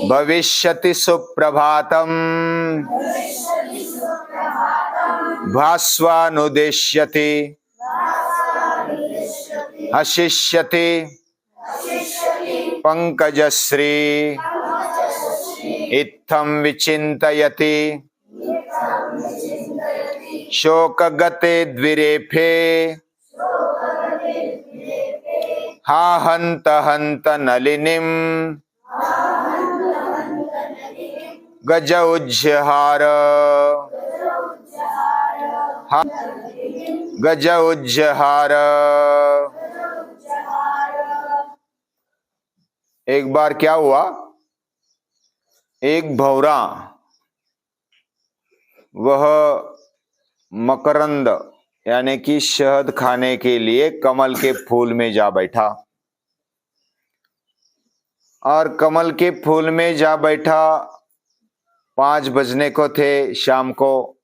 भविष्यति सुप्रभातम् भास्वानुदेश्यति हशिष्यति पंकजश्री इत्थं विचिन्तयति शोकगते द्विरेफे हा हन्त हन्त नलिनीं गज उज्जहार गज उज्जहार। एक बार क्या हुआ, एक भंवरा वह मकरंद यानी कि शहद खाने के लिए कमल के फूल में जा बैठा, और कमल के फूल में जा बैठा। 5 बजने को थे शाम को।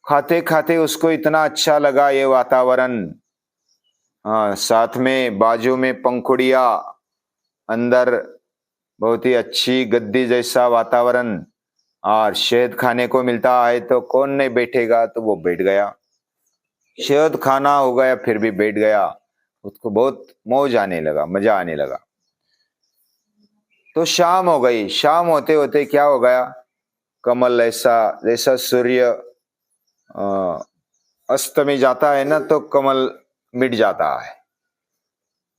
खाते खाते उसको इतना अच्छा लगा ये वातावरण। साथ में बाजू में पंखुड़िया, अंदर बहुत ही अच्छी गद्दी जैसा वातावरण, और शहद खाने को मिलता है तो कौन नहीं बैठेगा। तो वो बैठ गया। शहद खाना हो गया फिर भी बैठ गया। उसको बहुत मौज आने लगा, मजा आने लगा। तो शाम हो गई। शाम होते होते क्या हो गया, कमल ऐसा जैसा सूर्य अस्त में जाता है ना, तो कमल मिट जाता है,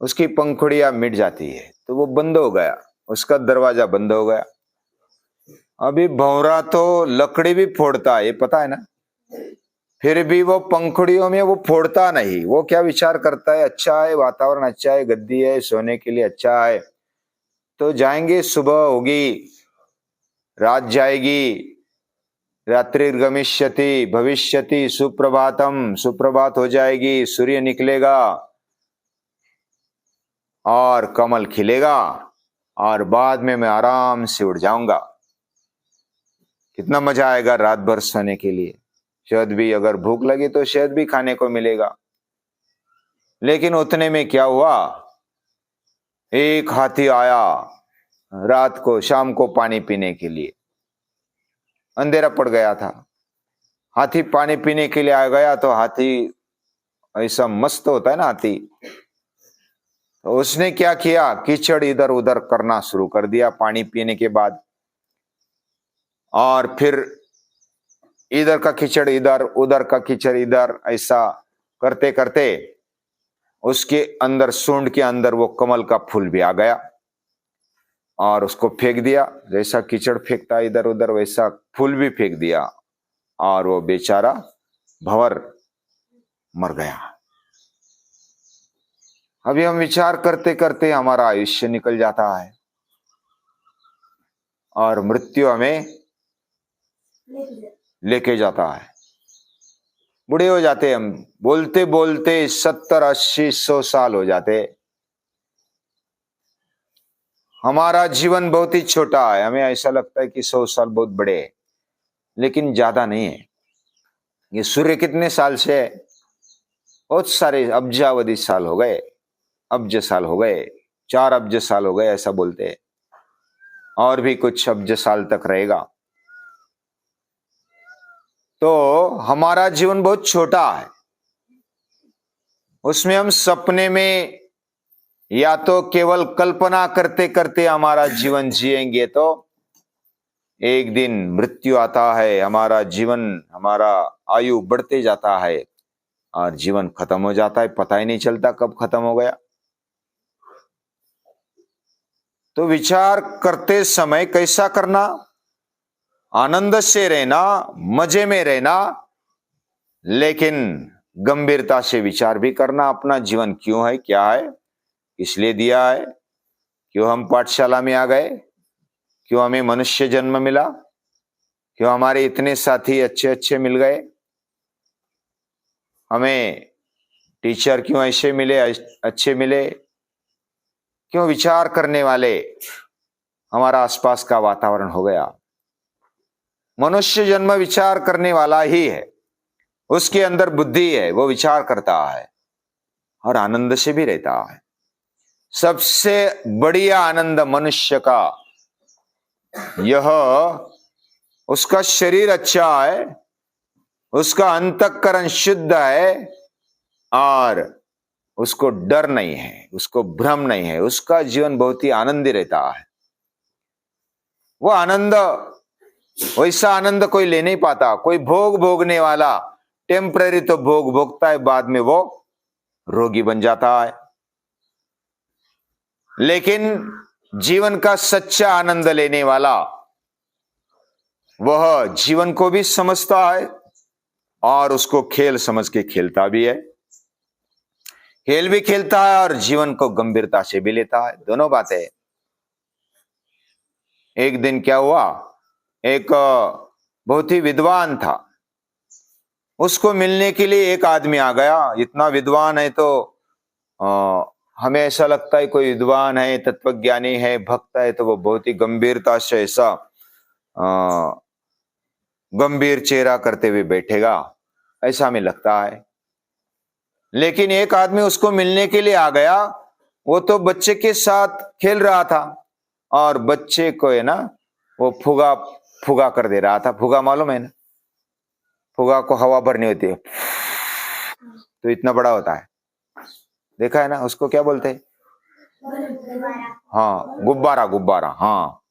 उसकी पंखुड़ियां मिट जाती है। तो वो बंद हो गया, उसका दरवाजा बंद हो गया। अभी भंवरा तो लकड़ी भी फोड़ता है, ये पता है ना, फिर भी वो पंखुड़ियों में वो फोड़ता नहीं। वो क्या विचार करता है, अच्छा है वातावरण, अच्छा है, गद्दी है, सोने के लिए अच्छा है, तो जाएंगे, सुबह होगी, रात जाएगी, रात्रिर्गमिष्यति भविष्यति सुप्रभातम, सुप्रभात हो जाएगी, सूर्य निकलेगा और कमल खिलेगा, और बाद में मैं आराम से उड़ जाऊंगा। कितना मजा आएगा रात भर सोने के लिए। शहद भी, अगर भूख लगी तो शहद भी खाने को मिलेगा। लेकिन उतने में क्या हुआ, एक हाथी आया रात को, शाम को पानी पीने के लिए। अंधेरा पड़ गया था, हाथी पानी पीने के लिए आ गया। तो हाथी ऐसा मस्त होता है ना हाथी, तो उसने क्या किया, कीचड़ इधर उधर करना शुरू कर दिया पानी पीने के बाद। और फिर इधर का कीचड़ इधर, उधर का कीचड़ इधर, ऐसा करते करते उसके अंदर, सूंड के अंदर वो कमल का फूल भी आ गया और उसको फेंक दिया। जैसा कीचड़ फेंकता इधर उधर, वैसा फूल भी फेंक दिया, और वो बेचारा भंवर मर गया। अभी हम विचार करते करते हमारा आयुष्य निकल जाता है, और मृत्यु हमें लेके जाता है। बूढ़े हो जाते हम, बोलते बोलते 70, 80, 100 साल हो जाते। हमारा जीवन बहुत ही छोटा है। हमें ऐसा लगता है कि 100 साल बहुत बड़े हैं, लेकिन ज्यादा नहीं है। ये सूर्य कितने साल से है, बहुत सारे अब्जावधि साल हो गए, अब्ज साल हो गए, 4 अब्ज साल हो गए ऐसा बोलते हैं, और भी कुछ अब्ज साल तक रहेगा। तो हमारा जीवन बहुत छोटा है। उसमें हम सपने में या तो केवल कल्पना करते करते हमारा जीवन जिएंगे, तो एक दिन मृत्यु आता है, हमारा जीवन, हमारा आयु बढ़ते जाता है और जीवन खत्म हो जाता है, पता ही नहीं चलता कब खत्म हो गया। तो विचार करते समय कैसा करना, आनंद से रहना, मजे में रहना, लेकिन गंभीरता से विचार भी करना, अपना जीवन क्यों है, क्या है, इसलिए दिया है, क्यों हम पाठशाला में आ गए, क्यों हमें मनुष्य जन्म मिला, क्यों हमारे इतने साथी अच्छे अच्छे मिल गए, हमें टीचर क्यों ऐसे मिले, अच्छे मिले, क्यों विचार करने वाले हमारा आसपास का वातावरण हो गया। मनुष्य जन्म विचार करने वाला ही है, उसके अंदर बुद्धि है, वो विचार करता है और आनंद से भी रहता है। सबसे बढ़िया आनंद मनुष्य का यह, उसका शरीर अच्छा है, उसका अंतःकरण शुद्ध है और उसको डर नहीं है, उसको भ्रम नहीं है, उसका जीवन बहुत ही आनंदी रहता है। वो आनंद, वैसा आनंद कोई ले नहीं पाता। कोई भोग भोगने वाला टेम्पररी तो भोग भोगता है, बाद में वो रोगी बन जाता है। लेकिन जीवन का सच्चा आनंद लेने वाला वह जीवन को भी समझता है और उसको खेल समझ के खेलता भी है। खेल भी खेलता है और जीवन को गंभीरता से भी लेता है, दोनों बातें। एक दिन क्या हुआ, एक बहुत ही विद्वान था, उसको मिलने के लिए एक आदमी आ गया। इतना विद्वान है तो हमें ऐसा लगता है कोई विद्वान है, तत्वज्ञानी है, भक्त है, तो वो बहुत ही गंभीरता से ऐसा गंभीर चेहरा करते हुए बैठेगा, ऐसा हमें लगता है। लेकिन एक आदमी उसको मिलने के लिए आ गया। वो तो बच्चे के साथ खेल रहा था और बच्चे को है ना, वो फुगा फुगा कर दे रहा था। फुगा मालूम है ना, फुगा को हवा भरनी होती है तो इतना बड़ा होता है, देखा है ना, उसको क्या बोलते हैं? हाँ, गुब्बारा। गुब्बारा, हाँ।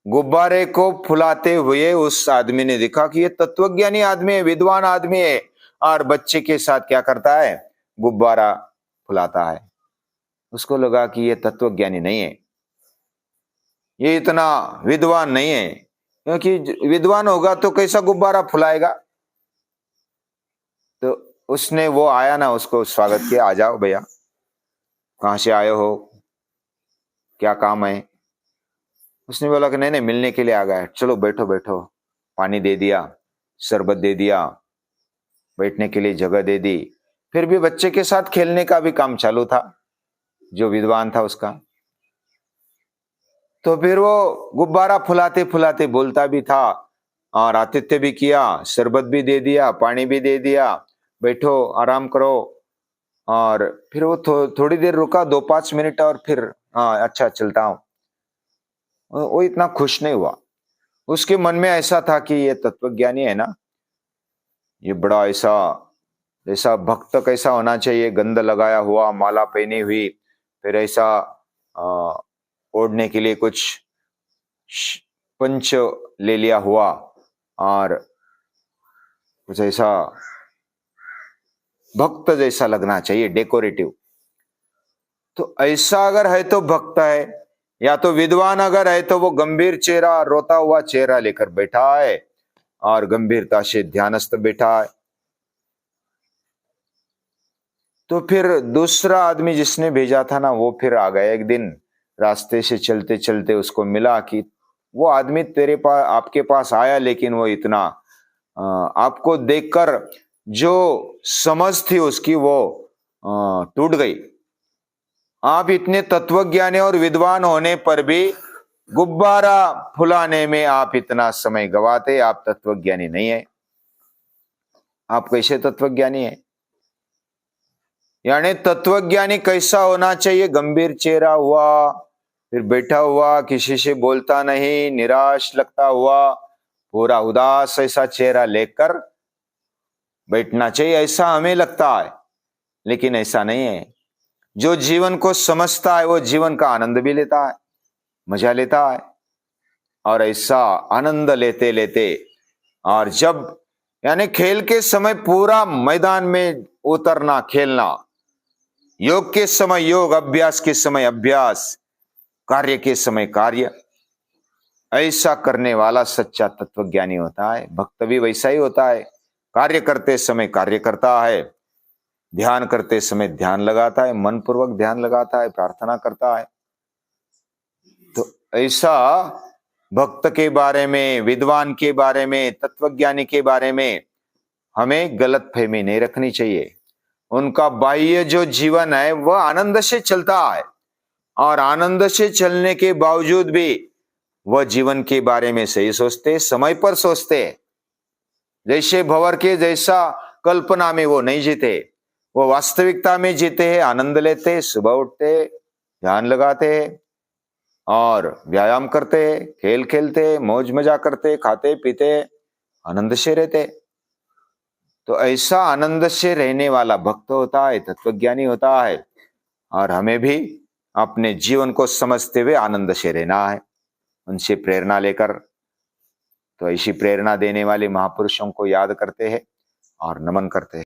गुब्बारे को फुलाते हुए उस आदमी ने देखा कि ये तत्वज्ञानी आदमी है, विद्वान आदमी है, और बच्चे के साथ क्या करता है? गुब्बारा फुलाता है। उसको लगा कि ये तत्वज्ञानी नहीं है, ये इतना विद्वान नहीं है, क्योंकि विद्वान होगा तो कैसा गुब्बारा फुलाएगा। तो उसने, वो आया ना, उसको स्वागत किया, आ जाओ भैया, कहां से आए हो, क्या काम है? उसने बोला कि नहीं नहीं, मिलने के लिए आ गया। चलो बैठो बैठो। पानी दे दिया, शरबत दे दिया, बैठने के लिए जगह दे दी। फिर भी बच्चे के साथ खेलने का भी काम चालू था, जो विद्वान था उसका। तो फिर वो गुब्बारा फुलाते फुलाते बोलता भी था और आतिथ्य भी किया, शरबत भी दे दिया, पानी भी दे दिया, बैठो आराम करो। और फिर वो थोड़ी देर रुका, 2-5 मिनट, और फिर हाँ अच्छा चलता हूं। वो इतना खुश नहीं हुआ। उसके मन में ऐसा था कि ये तत्वज्ञानी है ना, ये बड़ा ऐसा ऐसा भक्त कैसा होना चाहिए, गंध लगाया हुआ, माला पहनी हुई, फिर ऐसा ओढ़ने के लिए कुछ पंच ले लिया हुआ, और कुछ ऐसा भक्त जैसा लगना चाहिए, डेकोरेटिव। तो ऐसा अगर है तो भक्त है, या तो विद्वान अगर है तो वो गंभीर चेहरा, रोता हुआ चेहरा लेकर बैठा है और गंभीरता से ध्यानस्थ बैठा है। तो फिर दूसरा आदमी जिसने भेजा था ना, वो फिर आ गया एक दिन। रास्ते से चलते चलते उसको मिला कि वो आदमी तेरे पास, आपके पास आया, लेकिन वो इतना आपको देखकर जो समझ थी उसकी वो टूट गई। आप इतने तत्वज्ञानी और विद्वान होने पर भी गुब्बारा फुलाने में आप इतना समय गवाते, आप तत्वज्ञानी नहीं है। आप कैसे तत्वज्ञानी है? यानी तत्वज्ञानी कैसा होना चाहिए? गंभीर चेहरा हुआ, फिर बैठा हुआ, किसी से बोलता नहीं, निराश लगता हुआ, पूरा उदास ऐसा चेहरा लेकर बैठना चाहिए, ऐसा हमें लगता है। लेकिन ऐसा नहीं है। जो जीवन को समझता है वो जीवन का आनंद भी लेता है, मजा लेता है। और ऐसा आनंद लेते लेते, और जब यानी खेल के समय पूरा मैदान में उतरना, खेलना, योग के समय योग, अभ्यास के समय अभ्यास, कार्य के समय कार्य, ऐसा करने वाला सच्चा तत्वज्ञानी होता है। भक्त भी वैसा ही होता है, कार्य करते समय कार्य करता है, ध्यान करते समय ध्यान लगाता है, मन पूर्वक ध्यान लगाता है, प्रार्थना करता है। तो ऐसा भक्त के बारे में, विद्वान के बारे में, तत्वज्ञानी के बारे में हमें गलतफहमी नहीं रखनी चाहिए। उनका बाह्य जो जीवन है वह आनंद से चलता है, और आनंद से चलने के बावजूद भी वह जीवन के बारे में सही सोचते, समय पर सोचते। जैसे भंवर के जैसा कल्पना में वो नहीं जीते, वो वास्तविकता में जीते हैं, आनंद लेते, सुबह उठते, ध्यान लगाते, और व्यायाम करते, खेल खेलते, मौज मजा करते, खाते पीते, आनंद से रहते। तो ऐसा आनंद से रहने वाला भक्त होता है, तत्वज्ञानी होता है। और हमें भी अपने जीवन को समझते हुए आनंद से रहना है, उनसे प्रेरणा लेकर। तो ऐसी प्रेरणा देने वाले महापुरुषों को याद करते हैं और नमन करते हैं।